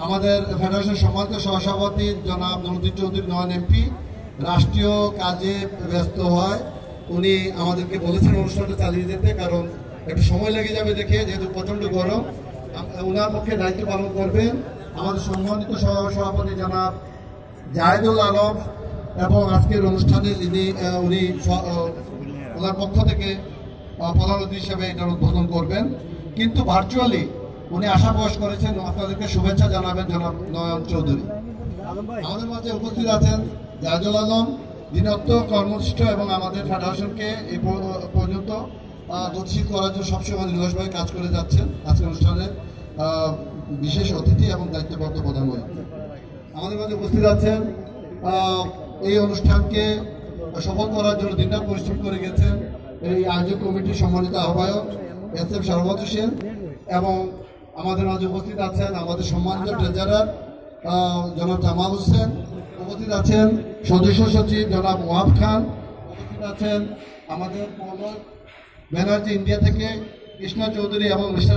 আমাদের ফেডারেশন সম্মানিত সহসভাপতি জনাব নুরুদ্দিন চৌধুরী নয়ন এমপি রাষ্ট্রীয় কাজে ব্যস্ত হয়। উনি আমাদেরকে বলেছেন অনুষ্ঠানটা চালিয়ে যেতে, কারণ একটু সময় লেগে যাবে দেখে, যেহেতু প্রচণ্ড গরম। ওনার পক্ষে দায়িত্ব পালন করবেন আমাদের সম্মানিত সহসভাপতি জনাব জাহেদুল আলম, এবং আজকের অনুষ্ঠানে উনি ওনার পক্ষ থেকে প্রধান অতিথি হিসেবে এটার উদ্বোধন করবেন। কিন্তু ভার্চুয়ালি উনি আশা প্রকাশ করেছেন আপনাদেরকে শুভেচ্ছা জানাবেন জনাব নয়ন চৌধুরী। আমাদের মাঝে উপস্থিত আছেন জাহেদুল আলম, যিনি অত্যন্ত কর্মনিষ্ঠ এবং আমাদের ফেডারেশনকে এই পর্যন্ত গতিশীল করার জন্য সবসময় নিরলসভাবে কাজ করে যাচ্ছেন। আজকের অনুষ্ঠানের বিশেষ অতিথি এবং দায়িত্বপ্রাপ্ত প্রধান অতিথি আমাদের মাঝে উপস্থিত আছেন। এই অনুষ্ঠানকে সফল করার জন্য দিনরাত পরিশ্রম করে গেছেন এই আয়োজক কমিটির সম্মানিত আহ্বায়ক এস.এম. শরবত হোসেন, এবং আমাদের মাঝে উপস্থিত আছেন আমাদের সম্মানিত ট্রেজারার জনাব জামাল হোসেন, উপস্থিত আছেন সদস্য সচিব জনাব ওয়াহাব খান, উপস্থিত আছেন আমাদের প্রণব ব্যানার্জি ইন্ডিয়া থেকে কৃষ্ণা চৌধুরী এবং মিস্টার